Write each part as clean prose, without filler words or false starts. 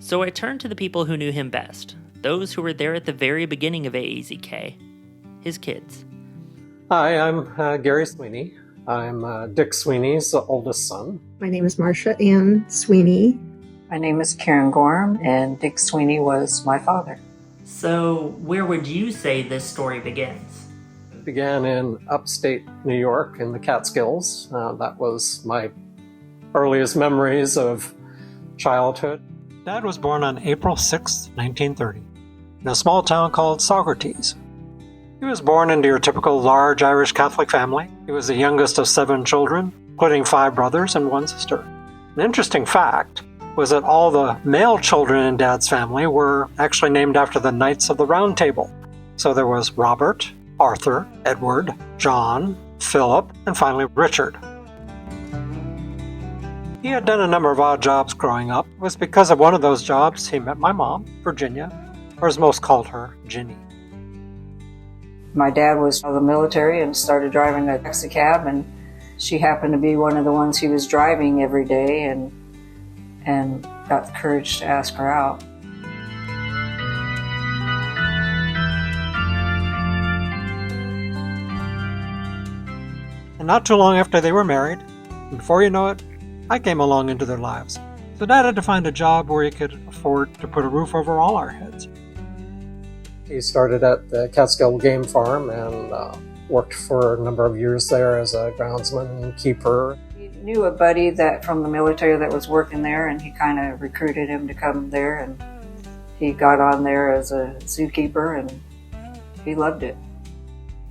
So I turned to the people who knew him best, those who were there at the very beginning of AAZK, his kids. Hi, I'm Gary Sweeney. I'm Dick Sweeney's oldest son. My name is Marcia Ann Sweeney. My name is Karen Gorham, and Dick Sweeney was my father. So where would you say this story begins? It began in upstate New York in the Catskills. That was my earliest memories of childhood. Dad was born on April 6, 1930, in a small town called Socrates. He was born into your typical large Irish Catholic family. He was the youngest of 7 children, including 5 brothers and 1 sister. An interesting fact was that all the male children in Dad's family were actually named after the Knights of the Round Table. So there was Robert, Arthur, Edward, John, Philip, and finally Richard. He had done a number of odd jobs growing up. It was because of one of those jobs he met my mom, Virginia, or as most called her, Ginny. My dad was in the military and started driving a taxi cab, and she happened to be one of the ones he was driving every day, and got the courage to ask her out. And not too long after they were married, and before you know it, I came along into their lives. So Dad had to find a job where he could afford to put a roof over all our heads. He started at the Catskill Game Farm and worked for a number of years there as a groundsman and keeper. He knew a buddy that from the military that was working there, and he kind of recruited him to come there, and he got on there as a zookeeper, and he loved it.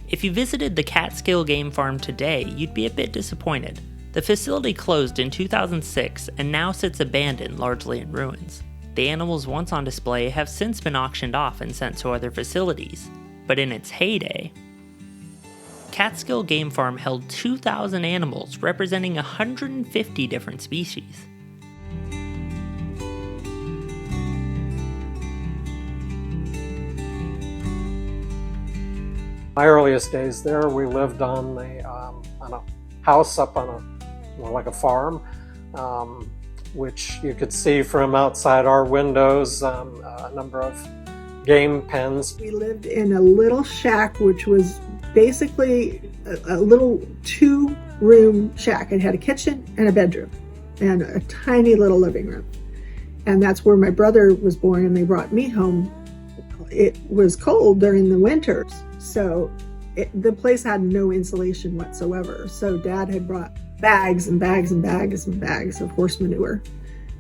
If you visited the Catskill Game Farm today, you'd be a bit disappointed. The facility closed in 2006 and now sits abandoned, largely in ruins. The animals once on display have since been auctioned off and sent to other facilities. But in its heyday, Catskill Game Farm held 2,000 animals representing 150 different species. My earliest days there, we lived on a house up on like a farm, which you could see from outside our windows, a number of game pens. We lived in a little shack, which was basically a little 2-room shack. It had a kitchen and a bedroom and a tiny little living room. And that's where my brother was born, and they brought me home. It was cold during the winters, so the place had no insulation whatsoever. So Dad had brought bags and bags and bags and bags of horse manure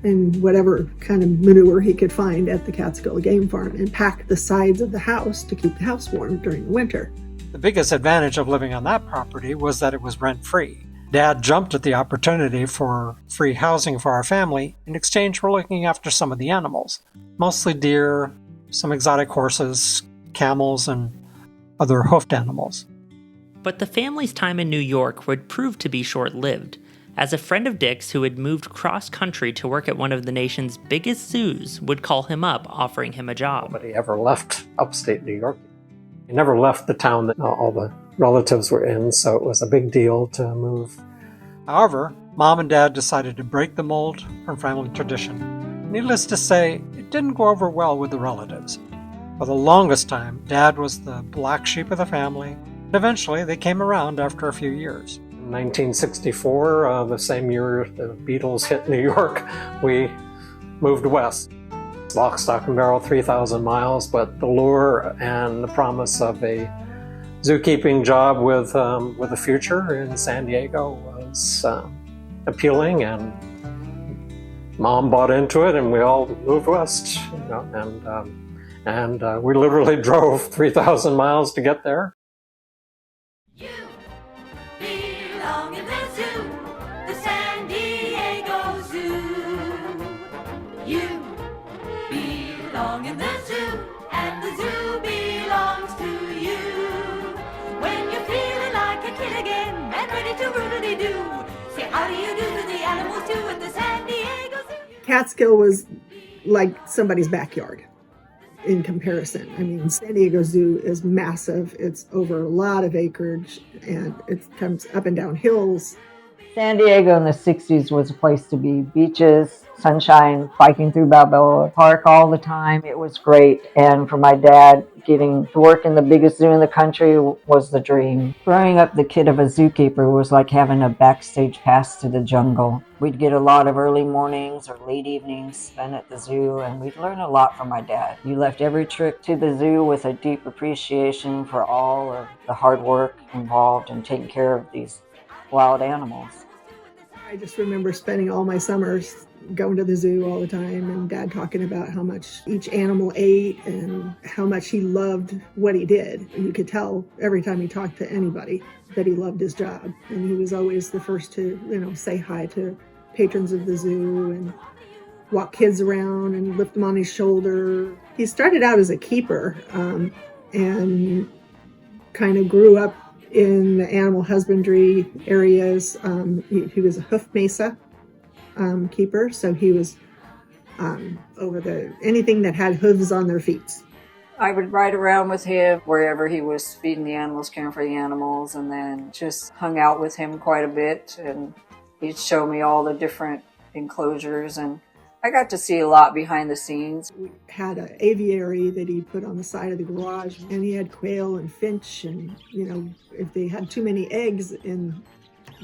and whatever kind of manure he could find at the Catskill Game Farm, and packed the sides of the house to keep the house warm during the winter. The biggest advantage of living on that property was that it was rent-free. Dad jumped at the opportunity for free housing for our family in exchange for looking after some of the animals, mostly deer, some exotic horses, camels, and other hoofed animals. But the family's time in New York would prove to be short-lived, as a friend of Dick's who had moved cross-country to work at one of the nation's biggest zoos would call him up, offering him a job. Nobody ever left upstate New York. He never left the town that all the relatives were in, so it was a big deal to move. However, Mom and Dad decided to break the mold from family tradition. Needless to say, it didn't go over well with the relatives. For the longest time, Dad was the black sheep of the family. Eventually, they came around after a few years. In 1964, the same year the Beatles hit New York, we moved west. Lock, stock, and barrel, 3,000 miles, but the lure and the promise of a zookeeping job with a future in San Diego was appealing, and Mom bought into it, and we all moved west. And we literally drove 3,000 miles to get there. You belong in the zoo, the San Diego Zoo. You belong in the zoo, and the zoo belongs to you. When you're feeling like a kid again and ready to roodly-doo, say how do you do to the animals too at the San Diego Zoo. Catskill was like somebody's backyard in comparison. I mean, San Diego Zoo is massive. It's over a lot of acreage, and it comes up and down hills. San Diego in the 60s was a place to be. Beaches, sunshine, biking through Balboa Park all the time. It was great. And for my dad, getting to work in the biggest zoo in the country was the dream. Growing up the kid of a zookeeper was like having a backstage pass to the jungle. We'd get a lot of early mornings or late evenings spent at the zoo, and we'd learn a lot from my dad. You left every trip to the zoo with a deep appreciation for all of the hard work involved in taking care of these wild animals. I just remember spending all my summers going to the zoo all the time, and Dad talking about how much each animal ate and how much he loved what he did. And you could tell every time he talked to anybody that he loved his job. And he was always the first to, say hi to patrons of the zoo and walk kids around and lift them on his shoulder. He started out as a keeper and kind of grew up in the animal husbandry areas. He was a hoof mesa keeper, so he was over anything that had hooves on their feet. I would ride around with him wherever he was feeding the animals, caring for the animals, and then just hung out with him quite a bit. And he'd show me all the different enclosures, and I got to see a lot behind the scenes. We had an aviary that he put on the side of the garage, and he had quail and finch, and if they had too many eggs in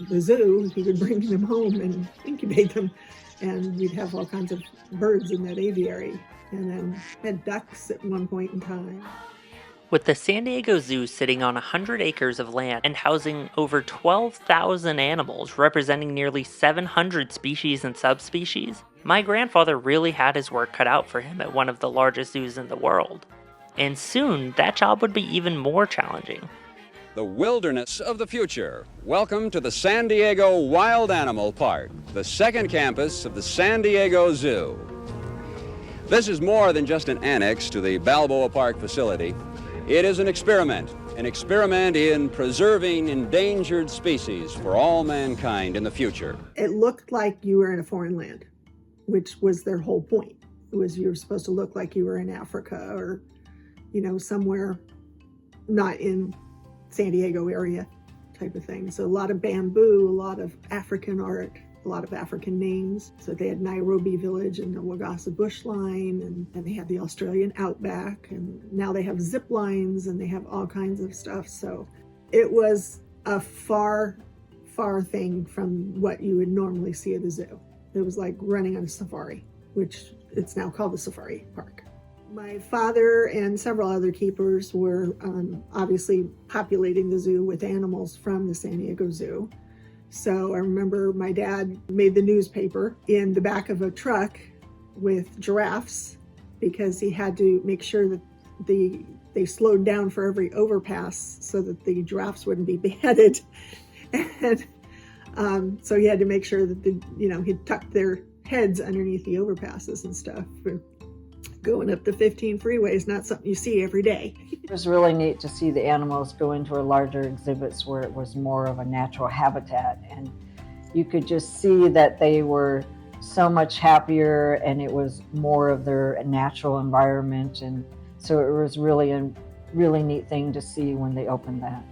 the zoo, he would bring them home and incubate them, and we'd have all kinds of birds in that aviary, and then had ducks at one point in time. With the San Diego Zoo sitting on 100 acres of land and housing over 12,000 animals representing nearly 700 species and subspecies, my grandfather really had his work cut out for him at one of the largest zoos in the world. And soon, that job would be even more challenging. The wilderness of the future. Welcome to the San Diego Wild Animal Park, the second campus of the San Diego Zoo. This is more than just an annex to the Balboa Park facility. It is an experiment in preserving endangered species for all mankind in the future. It looked like you were in a foreign land, which was their whole point. It was you were supposed to look like you were in Africa or, somewhere not in San Diego area type of thing. So a lot of bamboo, a lot of African art, a lot of African names. So they had Nairobi Village and the Wagasa Bushline, and they had the Australian Outback, and now they have zip lines and they have all kinds of stuff. So it was a far, far thing from what you would normally see at the zoo. It was like running on a safari, which it's now called the Safari Park. My father and several other keepers were obviously populating the zoo with animals from the San Diego Zoo. So I remember my dad made the newspaper in the back of a truck with giraffes because he had to make sure that they slowed down for every overpass so that the giraffes wouldn't be beheaded. And so he had to make sure that he'd tuck their heads underneath the overpasses and stuff. Going up the 15 freeway is not something you see every day. It was really neat to see the animals go into a larger exhibits where it was more of a natural habitat, and you could just see that they were so much happier and it was more of their natural environment, and so it was really a really neat thing to see when they opened that.